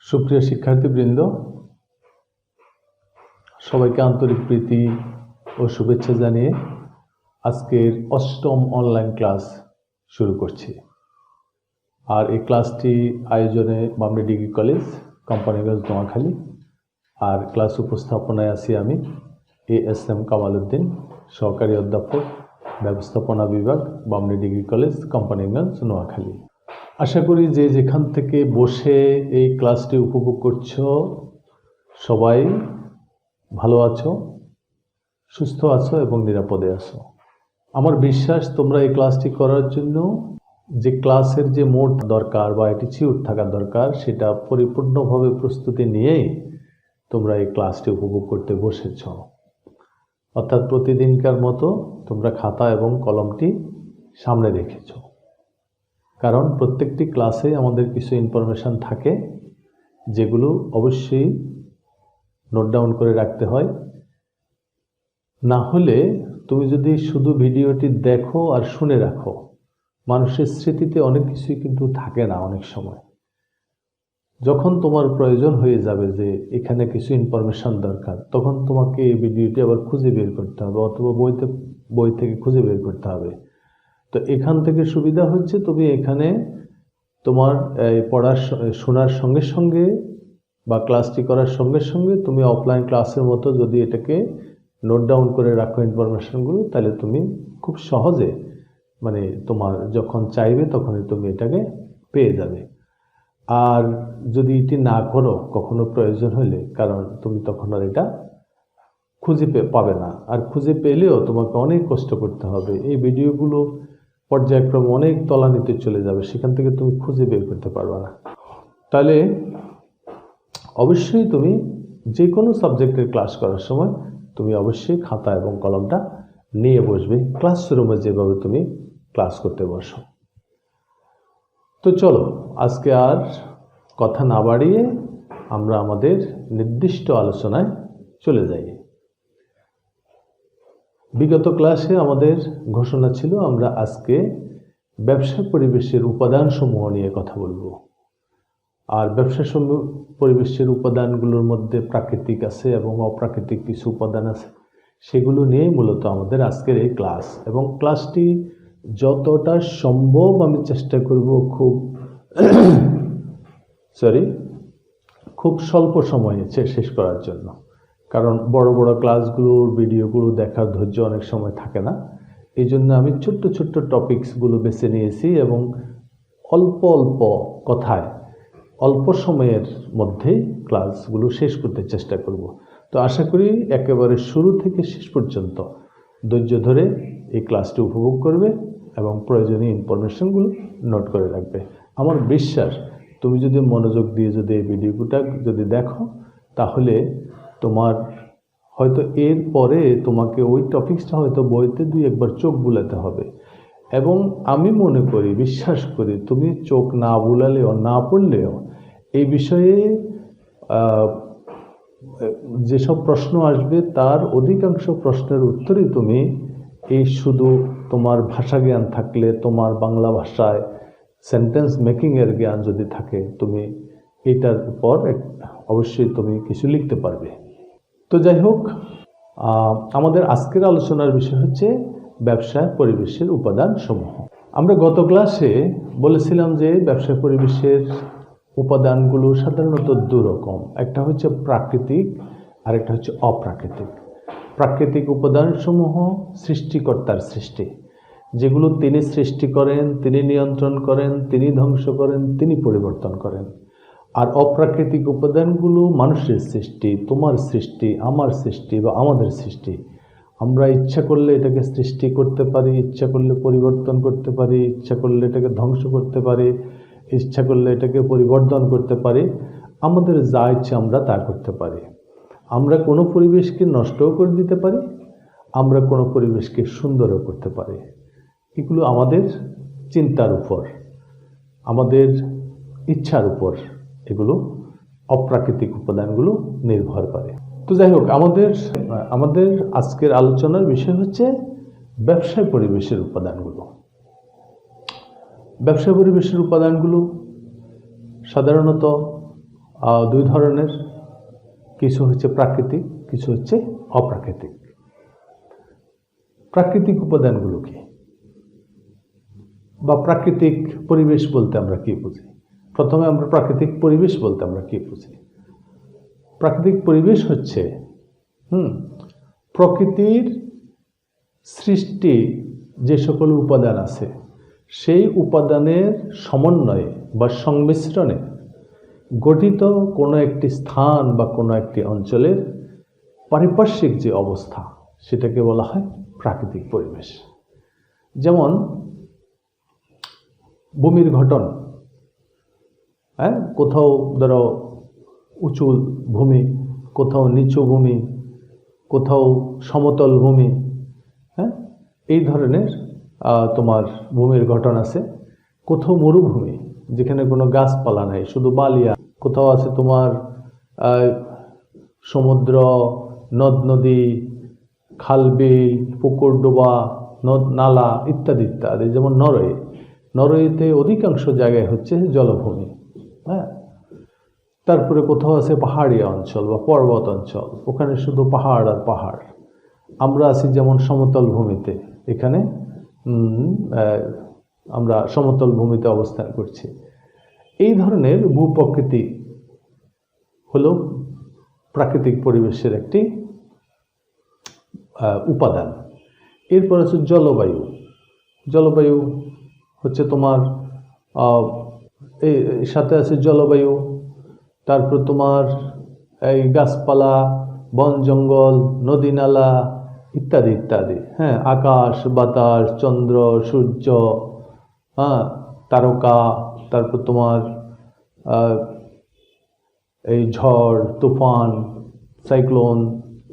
সুপ্রিয় শিক্ষার্থীবৃন্দ, সবাইকে আন্তরিক প্রীতি ও শুভেচ্ছা জানিয়ে আজকের অষ্টম অনলাইন ক্লাস শুরু করছি। আর এই ক্লাসটি আয়োজনে বামনী ডিগ্রি কলেজ, কোম্পানিগঞ্জ, নোয়াখালী। আর ক্লাস উপস্থাপনায় আছি আমি ASM কামাল উদ্দিন, সহকারী অধ্যাপক, ব্যবস্থাপনা বিভাগ, বামনী ডিগ্রি কলেজ, কোম্পানিগঞ্জ, নোয়াখালী। আশা করি যে যেখান থেকে বসে এই ক্লাসটি উপভোগ করছো সবাই ভালো আছো, সুস্থ আছো এবং নিরাপদে আছো। আমার বিশ্বাস তোমরা এই ক্লাসটি করার জন্য যে ক্লাসের যে মোড দরকার বা অ্যাটিটিউড থাকা দরকার সেটা পরিপূর্ণভাবে প্রস্তুতি নিয়েই তোমরা এই ক্লাসটি উপভোগ করতে বসেছ। অর্থাৎ প্রতিদিনকার মতো তোমরা খাতা এবং কলমটি সামনে রেখেছ, কারণ প্রত্যেকটি ক্লাসে আমাদের কিছু ইনফরমেশান থাকে যেগুলো অবশ্যই নোট ডাউন করে রাখতে হয়। না হলে তুমি যদি শুধু ভিডিওটি দেখো আর শুনে রাখো, মানুষের স্মৃতিতে অনেক কিছুই কিন্তু থাকে না। অনেক সময় যখন তোমার প্রয়োজন হয়ে যাবে যে এখানে কিছু ইনফরমেশান দরকার, তখন তোমাকে এই ভিডিওটি আবার খুঁজে বের করতে হবে অথবা বই থেকে খুঁজে বের করতে হবে। তো এখান থেকে সুবিধা হচ্ছে তুমি এখানে তোমার শোনার সঙ্গে সঙ্গে বা ক্লাসটি করার সঙ্গে সঙ্গে তুমি অফলাইন ক্লাসের মতো যদি এটাকে নোট ডাউন করে রাখো ইনফরমেশনগুলো, তাহলে তুমি খুব সহজে তোমার যখন চাইবে তখনই তুমি এটাকে পেয়ে যাবে। আর যদি এটি না করো কখনো প্রয়োজন হলে, কারণ তুমি তখন আর এটা খুঁজে পাবে না, আর খুঁজে পেলেও তোমাকে অনেক কষ্ট করতে হবে। এই ভিডিওগুলো পর্যায়ক্রমে অনেক তলানিতে চলে যাবে, সেখান থেকে তুমি খুঁজে বের করতে পারবে না। তাহলে অবশ্যই তুমি যে কোনো সাবজেক্টের ক্লাস করার সময় তুমি অবশ্যই খাতা এবং কলমটা নিয়ে বসবে, ক্লাসরুমে যেভাবে তুমি ক্লাস করতে বসো। তো চলো আজকে আর কথা না বাড়িয়ে আমরা আমাদের নির্দিষ্ট আলোচনায় চলে যাই। বিগত ক্লাসে আমাদের ঘোষণা ছিল আমরা আজকে ব্যবসা পরিবেশের উপাদানসমূহ নিয়ে কথা বলবো। আর ব্যবসা পরিবেশের উপাদানগুলোর মধ্যে প্রাকৃতিক আছে এবং অপ্রাকৃতিক কিছু উপাদান আছে, সেগুলো নিয়েই মূলত আমাদের আজকের এই ক্লাস। এবং ক্লাসটি যতটা সম্ভব আমি চেষ্টা করব খুব স্বল্প সময়ে শেষ করার জন্য, কারণ বড় বড় ক্লাসগুলোর ভিডিওগুলো দেখার ধৈর্য অনেক সময় থাকে না। এই জন্য আমি ছোট্ট ছোট্ট টপিকসগুলো বেছে নিয়েছি এবং অল্প অল্প কথায় অল্প সময়ের মধ্যেই ক্লাসগুলো শেষ করতে চেষ্টা করব। তো আশা করি একেবারে শুরু থেকে শেষ পর্যন্ত ধৈর্য ধরে এই ক্লাসটি উপভোগ করবে এবং প্রয়োজনীয় ইনফরমেশনগুলো নোট করে রাখবে। আমার বিশ্বাস তুমি যদি মনোযোগ দিয়ে যদি এই ভিডিওটা যদি দেখো, তাহলে তোমার হয়তো এর পরে তোমাকে ওই টপিকসটা হয়তো বইতে দুই একবার চোখ বুলাতে হবে। এবং আমি মনে করি, বিশ্বাস করি, তুমি চোখ না বুলালেও না পড়লেও এই বিষয়ে যেসব প্রশ্ন আসবে তার অধিকাংশ প্রশ্নের উত্তরই তুমি এই শুধু তোমার ভাষা জ্ঞান থাকলে, তোমার বাংলা ভাষায় সেন্টেন্স মেকিংয়ের জ্ঞান যদি থাকে, তুমি এটার উপর অবশ্যই তুমি কিছু লিখতে পারবে। তো যাই হোক, আমাদের আজকের আলোচনার বিষয় হচ্ছে ব্যবসা পরিবেশের উপাদান সমূহ। আমরা গত ক্লাসে বলেছিলাম যে ব্যবসা পরিবেশের উপাদানগুলো সাধারণত দুরকম, একটা হচ্ছে প্রাকৃতিক আর একটা হচ্ছে অপ্রাকৃতিক। প্রাকৃতিক উপাদান সমূহ সৃষ্টিকর্তার সৃষ্টি, যেগুলো তিনি সৃষ্টি করেন, তিনি নিয়ন্ত্রণ করেন, তিনি ধ্বংস করেন, তিনি পরিবর্তন করেন। আর অপ্রাকৃতিক উপাদানগুলো মানুষের সৃষ্টি, তোমার সৃষ্টি, আমার সৃষ্টি বা আমাদের সৃষ্টি। আমরা ইচ্ছা করলে এটাকে সৃষ্টি করতে পারি, ইচ্ছা করলে পরিবর্তন করতে পারি, ইচ্ছা করলে এটাকে ধ্বংস করতে পারি, ইচ্ছা করলে এটাকে পরিবর্তন করতে পারি। আমাদের যা ইচ্ছা আমরা তা করতে পারি। আমরা কোনো পরিবেশকে নষ্টও করে দিতে পারি, আমরা কোনো পরিবেশকে সুন্দরও করতে পারি। এগুলো আমাদের চিন্তার উপর, আমাদের ইচ্ছার উপর এগুলো অপ্রাকৃতিক উপাদানগুলো নির্ভর করে। তো যাই হোক, আমাদের আজকের আলোচনার বিষয় হচ্ছে ব্যবসায় পরিবেশের উপাদানগুলো। ব্যবসা পরিবেশের উপাদানগুলো সাধারণত দুই ধরনের, কিছু হচ্ছে প্রাকৃতিক, কিছু হচ্ছে অপ্রাকৃতিক। প্রাকৃতিক উপাদানগুলো কি, বা প্রাকৃতিক পরিবেশ বলতে আমরা কি বুঝি? প্রথমে আমরা প্রাকৃতিক পরিবেশ বলতে আমরা কি বুঝি? প্রাকৃতিক পরিবেশ হচ্ছে প্রকৃতির সৃষ্টি যে সকল উপাদান আছে সেই উপাদানের সমন্বয়ে বা সংমিশ্রণে গঠিত কোনো একটি স্থান বা কোনো একটি অঞ্চলের পারিপার্শ্বিক যে অবস্থা সেটাকে বলা হয় প্রাকৃতিক পরিবেশ। যেমন ভূমির গঠন, কোথাও ধরো উঁচু ভূমি, কোথাও নিচু ভূমি, কোথাও সমতল ভূমি, এই ধরনের তোমার ভূমির গঠন আছে। কোথাও মরুভূমি যেখানে কোনো গাছপালা নাই, শুধু বালিয়া। কোথাও আছে তোমার সমুদ্র, নদ নদী, খালবিল, পুকুর ডোবা, নদ নালা ইত্যাদি ইত্যাদি। যেমন নরওয়েতে অধিকাংশ জায়গায় হচ্ছে জলভূমি। তারপরে কোথাও আছে পাহাড়িয়া অঞ্চল বা পর্বত অঞ্চল, ওখানে শুধু পাহাড় আর পাহাড়। আমরা আছি যেমন সমতল ভূমিতে, এখানে আমরা সমতল ভূমিতে অবস্থান করছি। এই ধরনের ভূপ্রকৃতি হলো প্রাকৃতিক পরিবেশের একটি উপাদান। এরপর হচ্ছে জলবায়ু। জলবায়ু হচ্ছে তোমার এর সাথে আছে জলবায়ু, তারপর তোমার এই গাছপালা, বন জঙ্গল, নদী নালা ইত্যাদি ইত্যাদি। আকাশ বাতাস, চন্দ্র সূর্য, তারকা, তারপর তোমার এই ঝড় তুফান, সাইক্লোন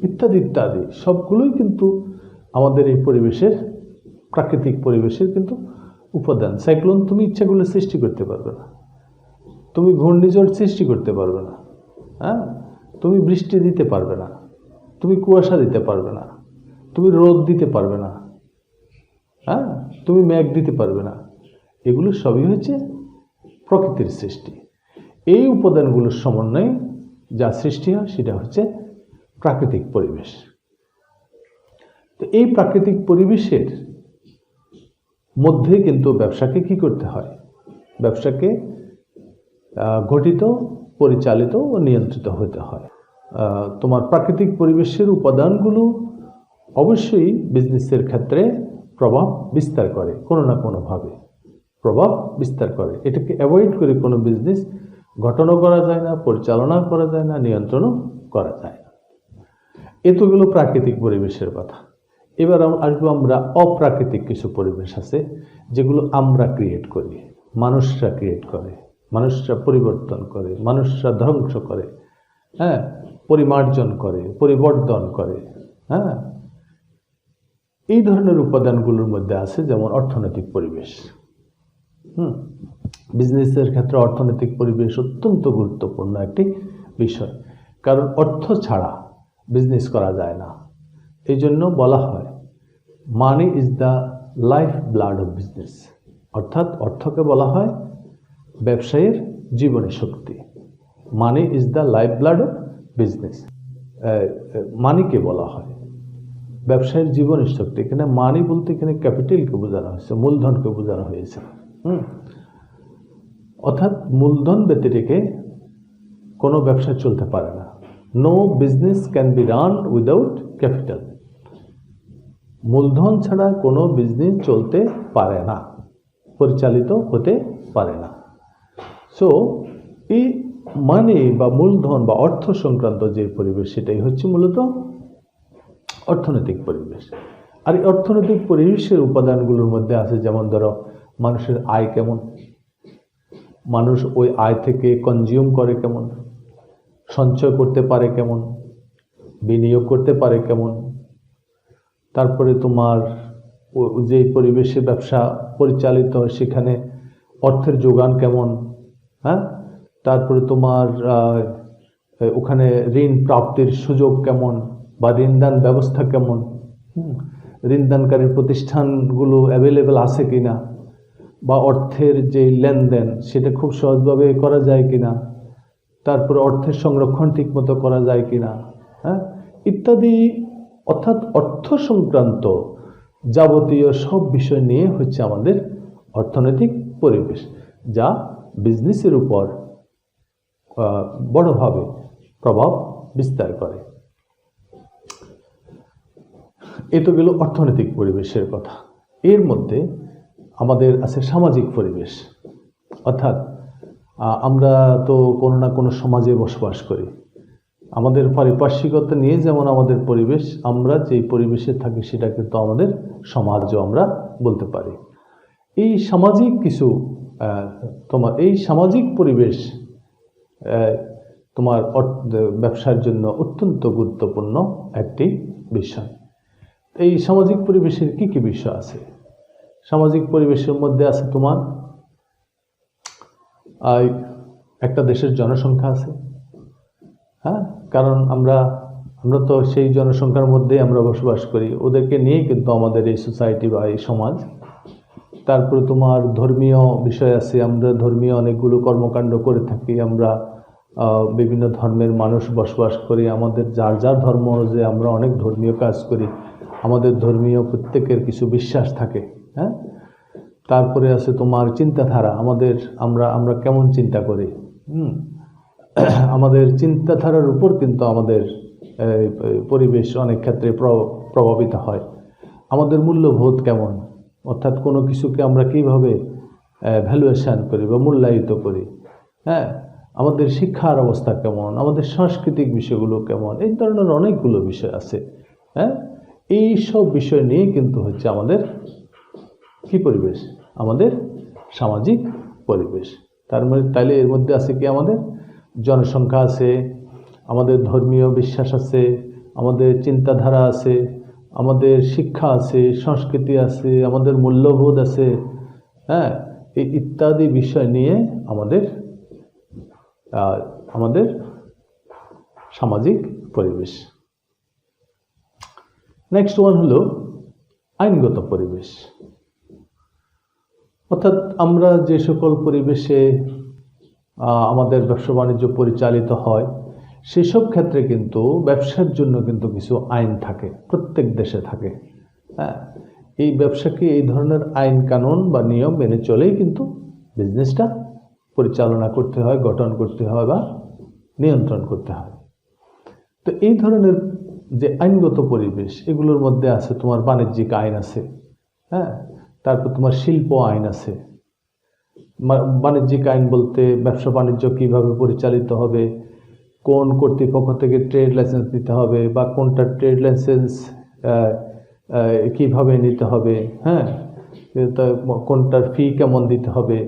ইত্যাদি ইত্যাদি সবগুলোই কিন্তু আমাদের এই পরিবেশের, প্রাকৃতিক পরিবেশের কিন্তু উপাদান। সাইক্লোন তুমি ইচ্ছা করলে সৃষ্টি করতে পারবে না, তুমি ঘূর্ণিঝড় সৃষ্টি করতে পারবে না, তুমি বৃষ্টি দিতে পারবে না, তুমি কুয়াশা দিতে পারবে না, তুমি রোদ দিতে পারবে না, তুমি মেঘ দিতে পারবে না। এগুলো সবই হচ্ছে প্রকৃতির সৃষ্টি। এই উপাদানগুলোর সমন্বয়ে যা সৃষ্টি হয় সেটা হচ্ছে প্রাকৃতিক পরিবেশ। তো এই প্রাকৃতিক পরিবেশের মধ্যে কিন্তু ব্যবসাকে কি করতে হয়? ব্যবসাকে গঠিত, পরিচালিত ও নিয়ন্ত্রিত হতে হয়। তোমার প্রাকৃতিক পরিবেশের উপাদানগুলো অবশ্যই বিজনেসের ক্ষেত্রে প্রভাব বিস্তার করে, কোনো না কোনোভাবে প্রভাব বিস্তার করে। এটাকে অ্যাভয়েড করে কোনো বিজনেস গঠনও করা যায় না, পরিচালনা করা যায় না, নিয়ন্ত্রণও করা যায় না। এতগুলো প্রাকৃতিক পরিবেশের কথা। এবার আসবো আমরা অপ্রাকৃতিক কিছু পরিবেশ আছে যেগুলো আমরা ক্রিয়েট করি, মানুষরা ক্রিয়েট করে, মানুষরা পরিবর্তন করে, মানুষরা ধ্বংস করে, পরিমার্জন করে, পরিবর্ধন করে। এই ধরনের উপাদানগুলোর মধ্যে আছে যেমন অর্থনৈতিক পরিবেশ। বিজনেসের ক্ষেত্রে অর্থনৈতিক পরিবেশ অত্যন্ত গুরুত্বপূর্ণ একটি বিষয়, কারণ অর্থ ছাড়া বিজনেস করা যায় না। এই জন্য বলা হয় money is the life blood of business, অর্থাৎ অর্থকে বলা হয় ব্যবসায়ের জীবনী শক্তি। Money is the life blood of business, মানিকে বলা হয় ব্যবসায়ের জীবনী শক্তি। এখানে মানি বলতে এখানে ক্যাপিটালকে বোঝানো হয়েছে, মূলধনকে বোঝানো হয়েছে। অর্থাৎ মূলধন ব্যতীত রেখে কোনো ব্যবসা চলতে পারে না। No business can be run without capital. মূলধন ছাড়া কোনো বিজনেস চলতে পারে না, পরিচালিত হতে পারে না। সো এই মানি বা মূলধন বা অর্থ সংক্রান্ত যে পরিবেশ সেটাই হচ্ছে মূলত অর্থনৈতিক পরিবেশ। আর এই অর্থনৈতিক পরিবেশের উপাদানগুলোর মধ্যে আছে যেমন ধরো মানুষের আয় কেমন, মানুষ ওই আয় থেকে কনজিউম করে কেমন, সঞ্চয় করতে পারে কেমন, বিনিয়োগ করতে পারে কেমন, তারপরে তোমার যে পরিবেশে ব্যবসা পরিচালিত হয় সেখানে অর্থের যোগান কেমন, তারপরে তোমার ওখানে ঋণ প্রাপ্তির সুযোগ কেমন বা ঋণদান ব্যবস্থা কেমন, ঋণদানকারী প্রতিষ্ঠানগুলো অ্যাভেলেবেল আছে কিনা, বা অর্থের যে লেনদেন সেটা খুব সহজভাবে করা যায় কিনা, তারপরে অর্থের সংরক্ষণ ঠিকমতো করা যায় কিনা, হ্যাঁ, ইত্যাদি, অর্থাৎ অর্থ সংক্রান্ত যাবতীয় সব বিষয় নিয়ে হচ্ছে আমাদের অর্থনৈতিক পরিবেশ, যা বিজনেসের উপর বড়ভাবে প্রভাব বিস্তার করে। এ তো গেল অর্থনৈতিক পরিবেশের কথা। এর মধ্যে আমাদের আছে সামাজিক পরিবেশ, অর্থাৎ আমরা তো কোনো না কোনো সমাজে বসবাস করি। আমাদের পারিপার্শ্বিকতা নিয়ে যেমন আমাদের পরিবেশ, আমরা যেই পরিবেশে থাকি সেটা কিন্তু আমাদের সমাজও আমরা বলতে পারি। এই সামাজিক কিছু এই সামাজিক পরিবেশ তোমার ব্যবসার জন্য অত্যন্ত গুরুত্বপূর্ণ একটি বিষয়। এই সামাজিক পরিবেশের কি কি বিষয় আছে? সামাজিক পরিবেশের মধ্যে আছে তোমার একটা দেশের জনসংখ্যা আছে, হ্যাঁ, কারণ আমরা তো সেই জনসংখ্যার মধ্যেই আমরা বসবাস করি, ওদেরকে নিয়েই কিন্তু আমাদের এই সোসাইটি বা এই সমাজ। তারপরে তোমার ধর্মীয় বিষয় আছে, আমরা ধর্মীয় অনেকগুলো কর্মকাণ্ড করে থাকি, আমরা বিভিন্ন ধর্মের মানুষ বসবাস করি, আমাদের যার যার ধর্ম অনুযায়ী আমরা অনেক ধর্মীয় কাজ করি, আমাদের ধর্মীয় প্রত্যেকের কিছু বিশ্বাস থাকে, হ্যাঁ। তারপরে আছে তোমার চিন্তাধারা, আমরা কেমন চিন্তা করি, আমাদের চিন্তাধারার উপর কিন্তু আমাদের পরিবেশ অনেক ক্ষেত্রে প্রভাবিত হয়। আমাদের মূল্যবোধ কেমন, অর্থাৎ কোনো কিছুকে আমরা কিভাবে ভ্যালুয়েশন করি বা মূল্যায়িত করি, হ্যাঁ, আমাদের শিক্ষার অবস্থা কেমন, আমাদের সাংস্কৃতিক বিষয়গুলো কেমন, এই ধরনের অনেকগুলো বিষয় আছে, হ্যাঁ। এই সব বিষয় নিয়ে কিন্তু হচ্ছে আমাদের কি পরিবেশ, আমাদের সামাজিক পরিবেশ। তার মানে তাইলে এর মধ্যে আছে কি, আমাদের জনসংখ্যা আছে, আমাদের ধর্মীয় বিশ্বাস আছে, আমাদের চিন্তাধারা আছে, আমাদের শিক্ষা আছে, সংস্কৃতি আছে, আমাদের মূল্যবোধ আছে, হ্যাঁ, এই ইত্যাদি বিষয় নিয়ে আমাদের সামাজিক পরিবেশ। নেক্সট ওয়ান হলো আইনগত পরিবেশ, অর্থাৎ আমরা যে সকল পরিবেশে আমাদের ব্যবসা বাণিজ্য পরিচালিত হয় সেসব ক্ষেত্রে কিন্তু ব্যবসার জন্য কিন্তু কিছু আইন থাকে, প্রত্যেক দেশে থাকে, হ্যাঁ। এই ব্যবসাকে এই ধরনের আইন কানুন বা নিয়ম মেনে চলেই কিন্তু বিজনেসটা পরিচালনা করতে হয়, গঠন করতে হয় বা নিয়ন্ত্রণ করতে হয়। তো এই ধরনের যে আইনগত পরিবেশ, এগুলোর মধ্যে আছে তোমার বাণিজ্যিক আইন আছে, হ্যাঁ, তারপর তোমার শিল্প আইন আছে। বাণিজ্যিক আইন বলতে ব্যবসা বাণিজ্য কিভাবে পরিচালিত হবে, কোন কর্তৃপক্ষ থেকে ট্রেড লাইসেন্স দিতে হবে বা কোনটা ট্রেড লাইসেন্স কিভাবে নিতে হবে, হ্যাঁ, কোনটার ফি কেমন দিতে হবে,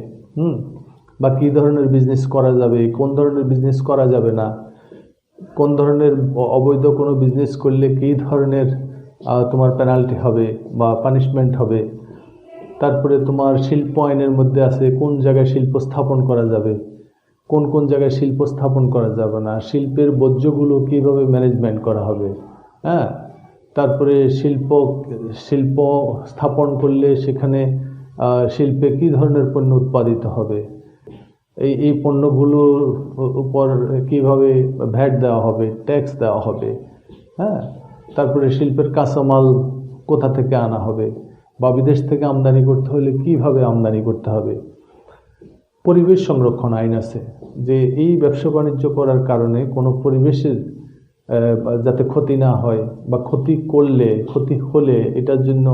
বা কী ধরনের বিজনেস করা যাবে, কোন ধরনের বিজনেস করা যাবে না, কোন ধরনের অবৈধ কোনো বিজনেস করলে কী ধরনের তোমার পেনাল্টি হবে বা পানিশমেন্ট হবে। তারপরে তোমার শিল্প আইনের মধ্যে আছে কোন জায়গায় শিল্প স্থাপন করা যাবে, কোন কোন জায়গায় শিল্প স্থাপন করা যাবে না, শিল্পের বর্জ্যগুলো কীভাবে ম্যানেজমেন্ট করা হবে, হ্যাঁ। তারপরে শিল্প স্থাপন করলে সেখানে শিল্পে কী ধরনের পণ্য উৎপাদিত হবে, এই পণ্যগুলোর উপর কিভাবে ভ্যাট দেওয়া হবে, ট্যাক্স দেওয়া হবে, হ্যাঁ। তারপরে শিল্পের কাঁচামাল কোথা থেকে আনা হবে বা বিদেশ থেকে আমদানি করতে হলে কিভাবে আমদানি করতে হবে। পরিবেশ সংরক্ষণ আইন আছে, যে এই ব্যবসা বাণিজ্য করার কারণে কোনো পরিবেশের যাতে ক্ষতি না হয় বা ক্ষতি হলে এটার জন্য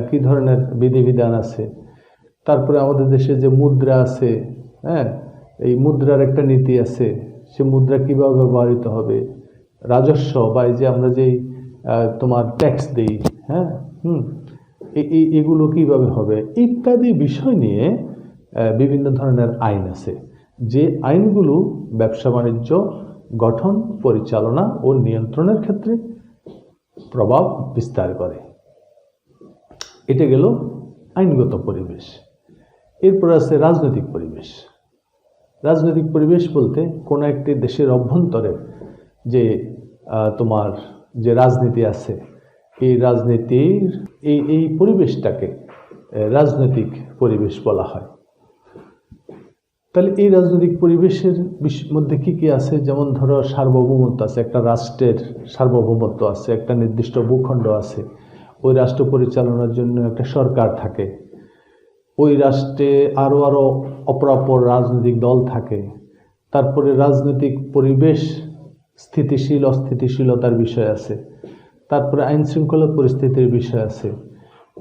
কী ধরনের বিধিবিধান আছে। তারপরে আমাদের দেশে যে মুদ্রা আছে, হ্যাঁ, এই মুদ্রার একটা নীতি আছে, সে মুদ্রা কিভাবে ব্যবহৃত হবে, রাজস্ব বা এই যে আমরা যেই তোমার ট্যাক্স দিই, হ্যাঁ, এগুলো কিভাবে হবে, ইত্যাদি বিষয় নিয়ে বিভিন্ন ধরনের আইন আছে, যে আইনগুলো ব্যবসা বাণিজ্য গঠন, পরিচালনা ও নিয়ন্ত্রণের ক্ষেত্রে প্রভাব বিস্তার করে। এটা গেল আইনগত পরিবেশ। এরপর আছে রাজনৈতিক পরিবেশ। রাজনৈতিক পরিবেশ বলতে কোনো একটি দেশের অভ্যন্তরে যে তোমার যে রাজনীতি আছে, এই রাজনীতির এই পরিবেশটাকে রাজনৈতিক পরিবেশ বলা হয়। তাহলে এই রাজনৈতিক পরিবেশের মধ্যে কি কি আছে, যেমন ধরো সার্বভৌমত্ব আছে, একটা রাষ্ট্রের সার্বভৌমত্ব আছে, একটা নির্দিষ্ট ভূখণ্ড আছে, ওই রাষ্ট্র পরিচালনার জন্য একটা সরকার থাকে, ওই রাষ্ট্রে আরও অপরাপর রাজনৈতিক দল থাকে, তারপরে রাজনৈতিক পরিবেশ স্থিতিশীল অস্থিতিশীলতার বিষয় আছে, তারপরে আইন শৃঙ্খলা পরিস্থিতির বিষয় আছে।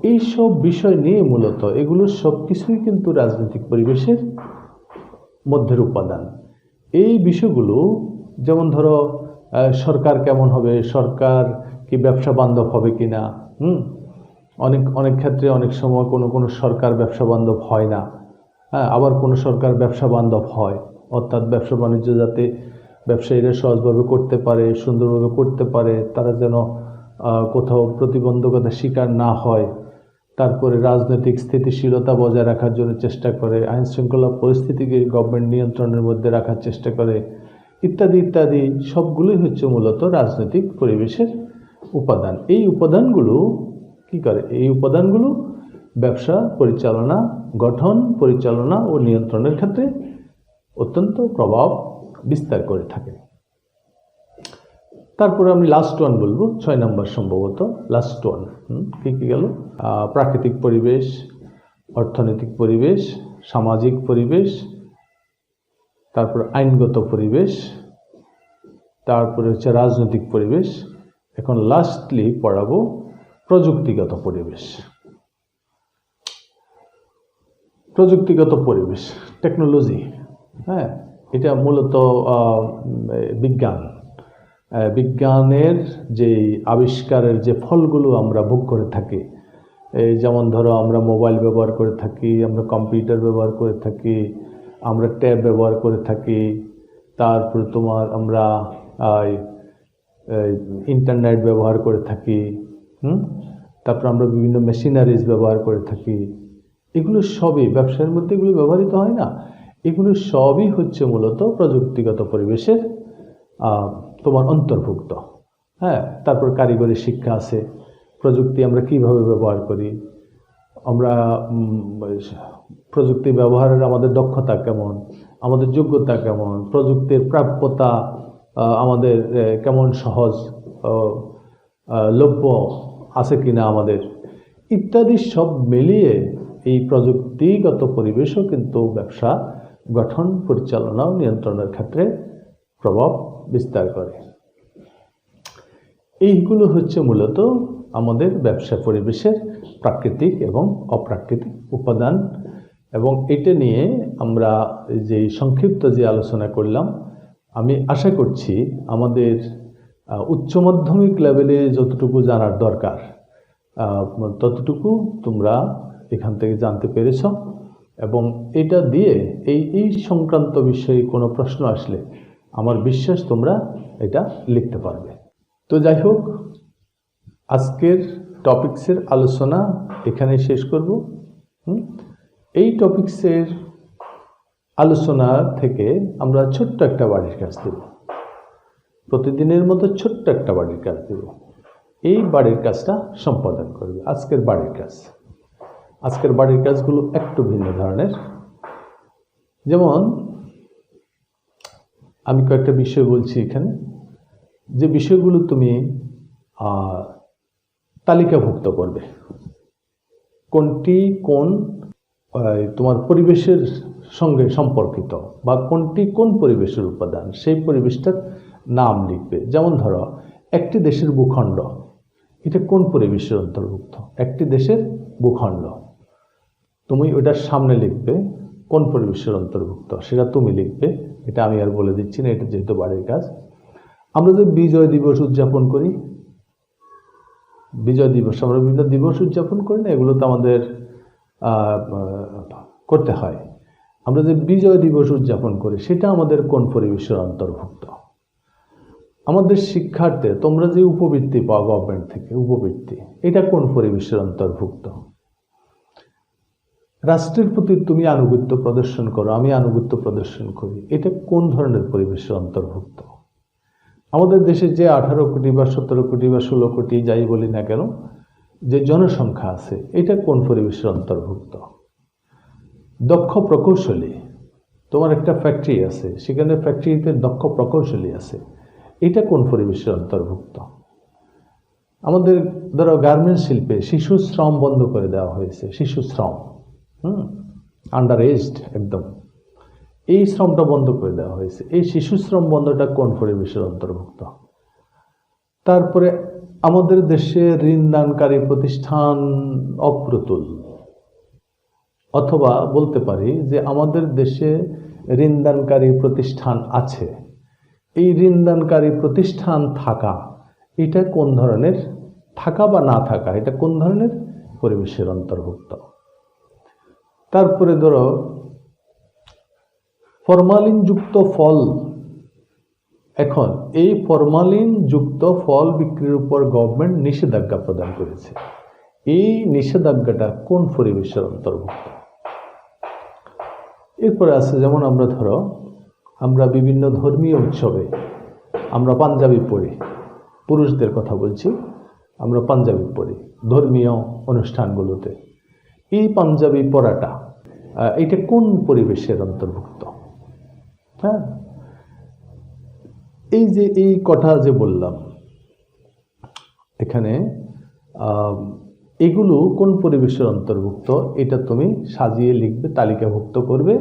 এই সব বিষয় নিয়ে মূলত এগুলো সব কিছুই কিন্তু রাজনৈতিক পরিবেশের মধ্যের উপাদান। এই বিষয়গুলো যেমন ধরো সরকার কেমন হবে, সরকার কি ব্যবসা বান্ধব হবে কিনা, অনেক ক্ষেত্রে অনেক সময় কোনো সরকার ব্যবসা বান্ধব হয় না, হ্যাঁ, আবার কোনো সরকার ব্যবসা বান্ধব হয়, অর্থাৎ ব্যবসা বাণিজ্য যাতে ব্যবসায়ীরা সহজভাবে করতে পারে, সুন্দরভাবে করতে পারে, তারা যেন কোথাও প্রতিবন্ধকতার শিকার না হয়, তারপরে রাজনৈতিক স্থিতিশীলতা বজায় রাখার জন্য চেষ্টা করে, আইন শৃঙ্খলা পরিস্থিতিকে গভর্নমেন্ট নিয়ন্ত্রণের মধ্যে রাখার চেষ্টা করে, ইত্যাদি ইত্যাদি সবগুলোই হচ্ছে মূলত রাজনৈতিক পরিবেশের উপাদান। এই উপাদানগুলো কি করে? এই উপাদানগুলো ব্যবসা পরিচালনা, গঠন, পরিচালনা ও নিয়ন্ত্রণের ক্ষেত্রে অত্যন্ত প্রভাব বিস্তার করে থাকে। তারপরে আমি লাস্ট ওয়ান বলবো, 6 নম্বর সম্ভবত লাস্ট ওয়ান। কি কি গেল? প্রাকৃতিক পরিবেশ, অর্থনৈতিক পরিবেশ, সামাজিক পরিবেশ, তারপর আইনগত পরিবেশ, তারপরে হচ্ছে রাজনৈতিক পরিবেশ। এখন লাস্টলি পড়াবো প্রযুক্তিগত পরিবেশ। প্রযুক্তিগত পরিবেশ, টেকনোলজি, হ্যাঁ, এটা মূলত বিজ্ঞানের যে আবিষ্কারের যে ফলগুলো আমরা ভোগ করে থাকি, যেমন ধরো আমরা মোবাইল ব্যবহার করে থাকি, আমরা কম্পিউটার ব্যবহার করে থাকি, আমরা ট্যাব ব্যবহার করে থাকি, তারপরে আমরা ইন্টারনেট ব্যবহার করে থাকি, তারপর আমরা বিভিন্ন মেশিনারিজ ব্যবহার করে থাকি। এগুলো সবই ব্যবসার মধ্যে এগুলো ব্যবহৃত হয় না, এগুলো সবই হচ্ছে মূলত প্রযুক্তিগত পরিবেশের অন্তর্ভুক্ত। হ্যাঁ, তারপর কারিগরি শিক্ষা আছে, প্রযুক্তি আমরা কিভাবে ব্যবহার করি, আমরা প্রযুক্তি ব্যবহারের আমাদের দক্ষতা কেমন, আমাদের যোগ্যতা কেমন, প্রযুক্তির প্রাপ্যতা আমাদের কেমন সহজ লভ্য আছে কিনা আমাদের, ইত্যাদি সব মিলিয়ে এই প্রযুক্তিগত পরিবেশও কিন্তু ব্যবসা গঠন, পরিচালনা ও নিয়ন্ত্রণের ক্ষেত্রে প্রভাব বিস্তার করে। এইগুলো হচ্ছে মূলত আমাদের ব্যবসা পরিবেশের প্রাকৃতিক এবং অপ্রাকৃতিক উপাদান। এবং এটা নিয়ে আমরা যে সংক্ষিপ্ত যে আলোচনা করলাম, আমি আশা করছি আমাদের উচ্চ মাধ্যমিক লেভেলে যতটুকু জানার দরকার ততটুকু তোমরা এখান থেকে জানতে পেরেছ। এবং এটা দিয়ে এই সংক্রান্ত বিষয়ে কোনো প্রশ্ন আসলে আমার বিশ্বাস তোমরা এটা লিখতে পারবে। তো যাই হোক, আজকের টপিক্সের আলোচনা এখানে শেষ করব। এই টপিক্সের আলোচনা থেকে আমরা ছোট্ট একটা বাড়ির কাজ দেব, প্রতিদিনের মতো ছোট্ট একটা বাড়ির কাজ দেব। এই বাড়ির কাজটা সম্পাদন করবে। আজকের বাড়ির কাজগুলো একটু ভিন্ন ধরনের। যেমন আমি কয়েকটা বিষয় বলছি এখানে, যে বিষয়গুলো তুমি তালিকাভুক্ত করবে, কোনটি কোন তোমার পরিবেশের সঙ্গে সম্পর্কিত বা কোনটি কোন পরিবেশের উপাদান, সেই পরিবেশটার নাম লিখবে। যেমন ধরো একটি দেশের ভূখণ্ড, এটা কোন পরিবেশের অন্তর্ভুক্ত? একটি দেশের ভূখণ্ড, তুমি ওটার সামনে লিখবে কোন পরিবেশের অন্তর্ভুক্ত, সেটা তুমি লিখবে। এটা আমি আর বলে দিচ্ছি না, এটা যেহেতু বাড়ির কাজ। আমরা যে বিজয় দিবস উদযাপন করি, বিজয় দিবস আমরা বিভিন্ন দিবস উদযাপন করি না, এগুলো তো আমাদের করতে হয়। আমরা যে বিজয় দিবস উদযাপন করি সেটা আমাদের কোন পরিবেশের অন্তর্ভুক্ত? আমাদের শিক্ষার্থী তোমরা যে উপবৃত্তি পাও গভর্নমেন্ট থেকে, উপবৃত্তি, এটা কোন পরিবেশের অন্তর্ভুক্ত? রাষ্ট্রের প্রতি তুমি আনুগত্য প্রদর্শন করো, আমি আনুগত্য প্রদর্শন করি, এটা কোন ধরনের পরিবেশের অন্তর্ভুক্ত? আমাদের দেশে যে 18 কোটি বা 17 কোটি বা 16 কোটি যাই বলি না কেন যে জনসংখ্যা আছে, এটা কোন পরিবেশের অন্তর্ভুক্ত? দক্ষ প্রকৌশলী, তোমার একটা ফ্যাক্টরি আছে, সেখানে ফ্যাক্টরিতে দক্ষ প্রকৌশলী আছে, এটা কোন পরিবেশের অন্তর্ভুক্ত? আমাদের ধরো গার্মেন্টস শিল্পে শিশু শ্রম বন্ধ করে দেওয়া হয়েছে, শিশু শ্রম, আন্ডার এজড একদম, এই শ্রমটা বন্ধ করে দেওয়া হয়েছে। এই শিশু শ্রম বন্ধটা কোন পরিবেশের অন্তর্ভুক্ত? তারপরে আমাদের দেশে ঋণদানকারী প্রতিষ্ঠান অপ্রতুল, অথবা বলতে পারি যে আমাদের দেশে ঋণদানকারী প্রতিষ্ঠান আছে, এই ঋণদানকারী প্রতিষ্ঠান থাকা, এটা কোন ধরনের, থাকা বা না থাকা, এটা কোন ধরনের পরিবেশের অন্তর্ভুক্ত? তারপরে ধরো ফরমালিনযুক্ত ফল, এখন এই ফরমালিনযুক্ত ফল বিক্রির উপর গভর্নমেন্ট নিষেধাজ্ঞা প্রদান করেছে, এই নিষেধাজ্ঞাটা কোন পরিবেশের অন্তর্ভুক্ত? এরপরে আছে যেমন আমরা বিভিন্ন ধর্মীয় উৎসবে আমরা পাঞ্জাবি পরি, পুরুষদের কথা বলছি, আমরা পাঞ্জাবি পরি ধর্মীয় অনুষ্ঠানগুলোতে, এই পাঞ্জাবি পরাটা এটা কোন পরিবেশের অন্তর্ভুক্ত? হ্যাঁ, এই যে এই কথা যে বললাম এখানে, এগুলো কোন পরিবেশের অন্তর্ভুক্ত, এটা তুমি সাজিয়ে লিখবে, তালিকাভুক্ত করবে,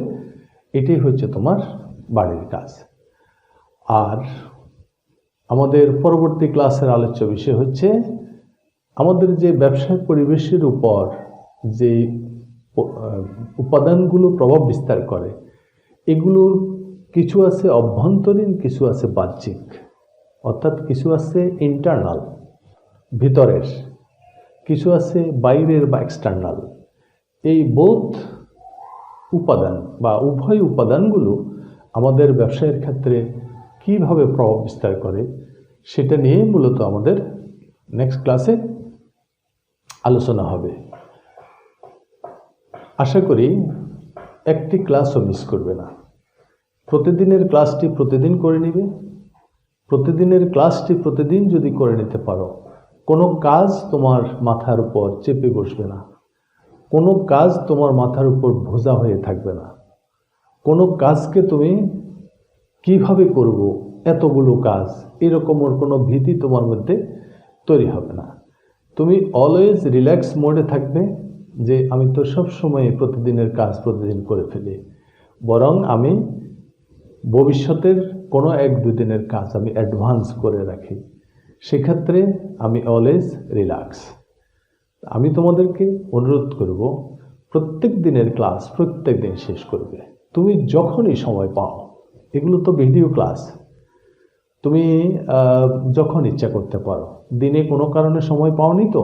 এটাই হচ্ছে তোমার বাড়ির কাজ। আর আমাদের পরবর্তী ক্লাসের আলোচ্য বিষয় হচ্ছে আমাদের যে ব্যবসায়িক পরিবেশের উপর যে উপাদানগুলো প্রভাব বিস্তার করে, এগুলোর কিছু আছে অভ্যন্তরীণ, কিছু আছে বাহ্যিক, অর্থাৎ কিছু আছে ইন্টারনাল ভিতরের, কিছু আছে বাইরের বা এক্সটার্নাল। এই বোথ উপাদান বা উভয় উপাদানগুলো আমাদের ব্যবসায়ের ক্ষেত্রে কিভাবে প্রভাব বিস্তার করে, সেটা নিয়ে মূলত আমাদের নেক্সট ক্লাসে আলোচনা হবে। আশা করি একটি ক্লাসও মিস করবে না, প্রতিদিনের ক্লাসটি প্রতিদিন করে নিবে। প্রতিদিনের ক্লাসটি প্রতিদিন যদি করে নিতে পারো, কোনো কাজ তোমার মাথার উপর চেপে বসবে না, কোনো কাজ তোমার মাথার উপর বোঝা হয়ে থাকবে না, কোনো কাজকে তুমি কিভাবে করব, এতগুলো কাজ, এরকমের কোনো ভীতি তোমার মধ্যে তৈরি হবে না। তুমি অলওয়েজ রিল্যাক্স মোডে থাকবে, যে আমি তো সব সময় প্রতিদিনের কাজ প্রতিদিন করে ফেলি, বরং আমি ভবিষ্যতের কোনো 1-2 দিনের কাজ আমি অ্যাডভান্স করে রাখি, সেক্ষেত্রে আমি অলওয়েজ রিল্যাক্স। আমি তোমাদেরকে অনুরোধ করব, প্রত্যেক দিনের ক্লাস প্রত্যেক দিন শেষ করবে। তুমি যখনই সময় পাও, এগুলো তো ভিডিও ক্লাস, তুমি যখন ইচ্ছা করতে পারো, দিনে কোনো কারণে সময় পাওনি তো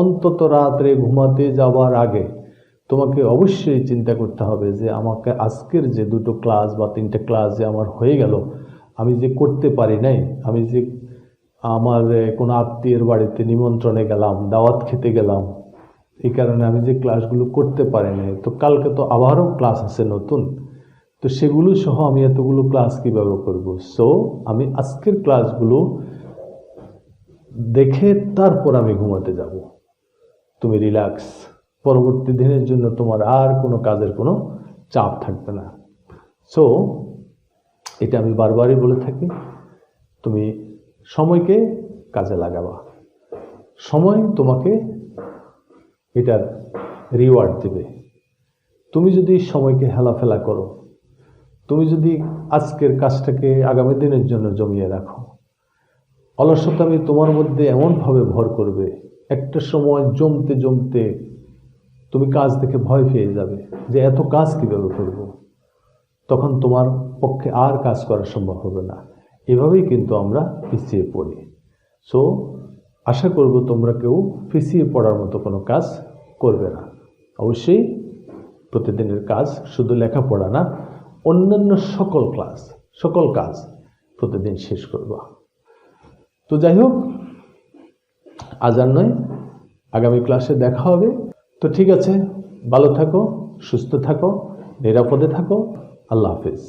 অন্তত রাত্রে ঘুমাতে যাওয়ার আগে তোমাকে অবশ্যই চিন্তা করতে হবে যে আমাকে আজকের যে 2টো ক্লাস বা 3টে ক্লাস যে আমার হয়ে গেল, আমি যে করতে পারি নাই, আমি যে আমার কোনো আত্মীয়ের বাড়িতে নিমন্ত্রণে গেলাম, দাওয়াত খেতে গেলাম, এই কারণে আমি যে ক্লাসগুলো করতে পারি নাই, তো কালকে তো আবারও ক্লাস আছে নতুন, তো সেগুলো সহ আমি এতগুলো ক্লাস কিভাবে করব? সো আমি আজকের ক্লাসগুলো দেখে তারপর আমি ঘুমাতে যাব। তুমি রিল্যাক্স, পরবর্তী দিনের জন্য তোমার আর কোনো কাজের কোনো চাপ থাকবে না। সো এটা আমি বারবারই বলে থাকি, তুমি সময়কে কাজে লাগাবা, সময় তোমাকে এটার রিওয়ার্ড দেবে। তুমি যদি সময়কে হেলাফেলা করো, তুমি যদি আজকের কাজটাকে আগামী দিনের জন্য জমিয়ে রাখো, অলসতামি তোমার মধ্যে এমনভাবে ভর করবে, একটা সময় জমতে জমতে তুমি কাজ দেখে ভয় পেয়ে যাবে যে এত কাজ কীভাবে করব, তখন তোমার পক্ষে আর কাজ করা সম্ভব হবে না। এভাবেই কিন্তু আমরা পিছিয়ে পড়ি। সো আশা করব তোমরা কেউ পিছিয়ে পড়ার মতো কোনো কাজ করবে না। অবশ্যই প্রতিদিনের কাজ, শুধু লেখাপড়া না, অন্যান্য সকল কাজ প্রতিদিন শেষ করবা। তো যাই হোক, আজ আর নয়, আগামী ক্লাসে দেখা হবে। তো ঠিক আছে, ভালো থাকো, সুস্থ থাকো, নিরাপদে থাকো। আল্লাহ হাফেজ।